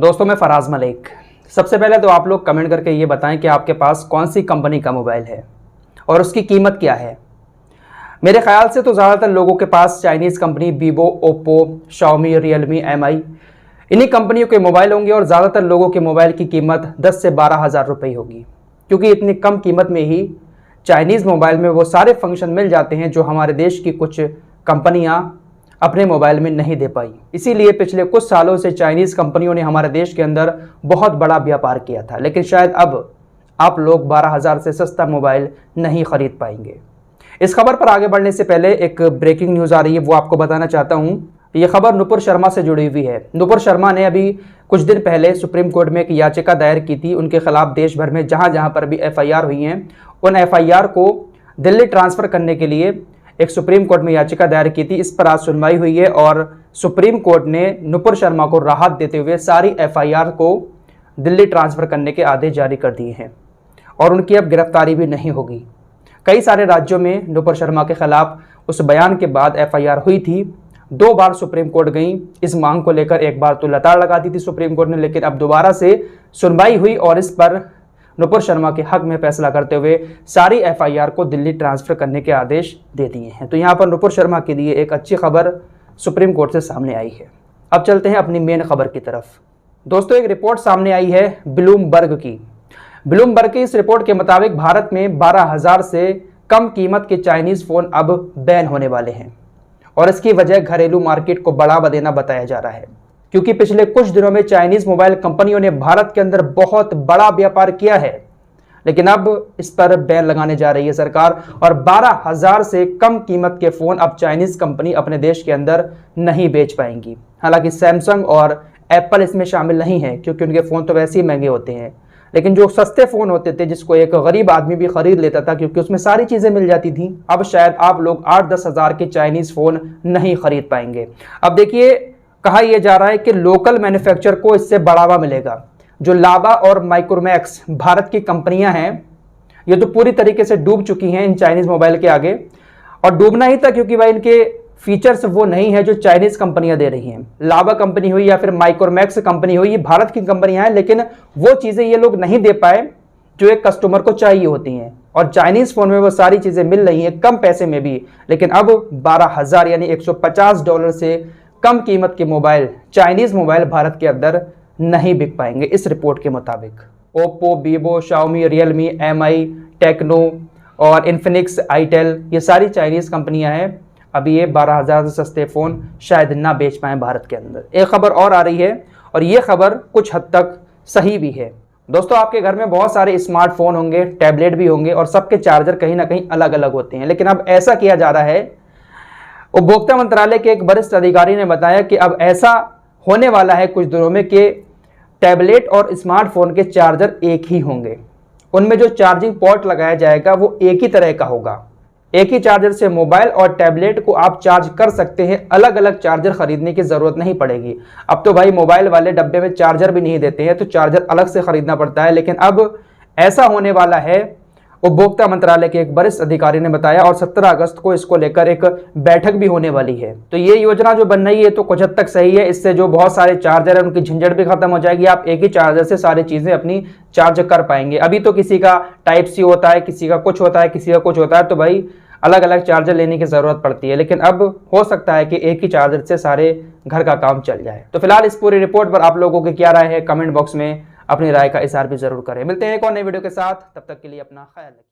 दोस्तों मैं फराज मलिक। सबसे पहले तो आप लोग कमेंट करके ये बताएं कि आपके पास कौन सी कंपनी का मोबाइल है और उसकी कीमत क्या है। मेरे ख्याल से तो ज़्यादातर लोगों के पास Chinese company Vivo, Oppo, Xiaomi, Realme, Mi इन्हीं कंपनियों के मोबाइल होंगे और ज़्यादातर लोगों के मोबाइल की कीमत 10 से 12 हज़ार रुपये होगी, क्योंकि इतनी कम कीमत में ही चाइनीज़ मोबाइल में वो सारे फंक्शन मिल जाते हैं जो हमारे देश की कुछ कंपनियां अपने मोबाइल में नहीं दे पाई। इसीलिए पिछले कुछ सालों से चाइनीज़ कंपनियों ने हमारे देश के अंदर बहुत बड़ा व्यापार किया था, लेकिन शायद अब आप लोग 12 हज़ार से सस्ता मोबाइल नहीं खरीद पाएंगे। इस खबर पर आगे बढ़ने से पहले एक ब्रेकिंग न्यूज़ आ रही है, वो आपको बताना चाहता हूँ। ये खबर नुपुर शर्मा से जुड़ी हुई है। नुपुर शर्मा ने अभी कुछ दिन पहले सुप्रीम कोर्ट में एक याचिका दायर की थी। उनके खिलाफ देश भर में जहाँ जहाँ पर भी एफआईआर हुई हैं, उन एफआईआर को दिल्ली ट्रांसफ़र करने के लिए एक सुप्रीम कोर्ट में याचिका दायर की थी। इस पर आज सुनवाई हुई है और सुप्रीम कोर्ट ने नुपुर शर्मा को राहत देते हुए सारी एफआईआर को दिल्ली ट्रांसफ़र करने के आदेश जारी कर दिए हैं और उनकी अब गिरफ्तारी भी नहीं होगी। कई सारे राज्यों में नुपुर शर्मा के खिलाफ उस बयान के बाद एफआईआर हुई थी। 2 बार सुप्रीम कोर्ट गई इस मांग को लेकर। एक बार तो लताड़ लगा दी थी सुप्रीम कोर्ट ने, लेकिन अब दोबारा से सुनवाई हुई और इस पर नुपुर शर्मा के हक में फैसला करते हुए सारी एफआईआर को दिल्ली ट्रांसफ़र करने के आदेश दे दिए हैं। तो यहाँ पर नुपुर शर्मा के लिए एक अच्छी खबर सुप्रीम कोर्ट से सामने आई है। अब चलते हैं अपनी मेन खबर की तरफ। दोस्तों एक रिपोर्ट सामने आई है ब्लूमबर्ग की। ब्लूमबर्ग की इस रिपोर्ट के मुताबिक भारत में 12 हज़ार से कम कीमत के चाइनीज़ फ़ोन अब बैन होने वाले हैं और इसकी वजह घरेलू मार्केट को बढ़ावा देना बताया जा रहा है, क्योंकि पिछले कुछ दिनों में चाइनीज़ मोबाइल कंपनियों ने भारत के अंदर बहुत बड़ा व्यापार किया है, लेकिन अब इस पर बैन लगाने जा रही है सरकार और 12 हज़ार से कम कीमत के फ़ोन अब चाइनीज़ कंपनी अपने देश के अंदर नहीं बेच पाएंगी। हालांकि सैमसंग और एप्पल इसमें शामिल नहीं है, क्योंकि उनके फ़ोन तो वैसे ही महंगे होते हैं, लेकिन जो सस्ते फ़ोन होते थे जिसको एक गरीब आदमी भी खरीद लेता था क्योंकि उसमें सारी चीज़ें मिल जाती थी, अब शायद आप लोग 8-10 हज़ार के चाइनीज़ फ़ोन नहीं खरीद पाएंगे। अब देखिए, कहा यह जा रहा है कि लोकल मैन्युफैक्चर को इससे बढ़ावा मिलेगा। जो लावा और माइक्रोमैक्स भारत की कंपनियां हैं, ये तो पूरी तरीके से डूब चुकी हैं इन चाइनीज़ मोबाइल के आगे, और डूबना ही था क्योंकि भाई इनके फीचर्स वो नहीं है जो चाइनीज़ कंपनियां दे रही हैं। लावा कंपनी हुई या फिर माइक्रोमैक्स कंपनी हुई, ये भारत की कंपनियां हैं, लेकिन वो चीज़ें ये लोग नहीं दे पाए जो एक कस्टमर को चाहिए होती हैं। और चाइनीज़ फ़ोन में वो सारी चीज़ें मिल रही हैं कम पैसे में भी, लेकिन अब 12 हज़ार यानी $150 से कम कीमत के मोबाइल, चाइनीज़ मोबाइल भारत के अंदर नहीं बिक पाएंगे इस रिपोर्ट के मुताबिक। Oppo, Vivo, Xiaomi, Realme, Mi, Tecno और इन्फिनिक्स, आईटेल, ये सारी चाइनीज़ कंपनियां हैं। अभी ये 12 हज़ार से सस्ते फ़ोन शायद ना बेच पाएँ भारत के अंदर। एक खबर और आ रही है और ये खबर कुछ हद तक सही भी है। दोस्तों आपके घर में बहुत सारे स्मार्टफोन होंगे, टैबलेट भी होंगे और सबके चार्जर कहीं ना कहीं अलग अलग होते हैं, लेकिन अब ऐसा किया जा रहा है। उपभोक्ता मंत्रालय के एक वरिष्ठ अधिकारी ने बताया कि अब ऐसा होने वाला है कुछ दिनों में कि टैबलेट और स्मार्टफोन के चार्जर एक ही होंगे। उनमें जो चार्जिंग पोर्ट लगाया जाएगा वो एक ही तरह का होगा। एक ही चार्जर से मोबाइल और टैबलेट को आप चार्ज कर सकते हैं, अलग अलग चार्जर खरीदने की ज़रूरत नहीं पड़ेगी। अब तो भाई मोबाइल वाले डब्बे में चार्जर भी नहीं देते हैं, तो चार्जर अलग से खरीदना पड़ता है, लेकिन अब ऐसा होने वाला है। उपभोक्ता मंत्रालय के एक वरिष्ठ अधिकारी ने बताया और 17 अगस्त को इसको लेकर एक बैठक भी होने वाली है। तो ये योजना जो बन रही है तो कुछ हद तक सही है। इससे जो बहुत सारे चार्जर है उनकी झंझट भी खत्म हो जाएगी। आप एक ही चार्जर से सारी चीज़ें अपनी चार्ज कर पाएंगे। अभी तो किसी का टाइप सी होता है, किसी का कुछ होता है, किसी का कुछ होता है, तो भाई अलग अलग चार्जर लेने की ज़रूरत पड़ती है, लेकिन अब हो सकता है कि एक ही चार्जर से सारे घर का काम चल जाए। तो फिलहाल इस पूरी रिपोर्ट पर आप लोगों की क्या राय है, कमेंट बॉक्स में अपनी राय का इज़हार भी ज़रूर करें। मिलते हैं एक और नई वीडियो के साथ, तब तक के लिए अपना ख्याल रखिए।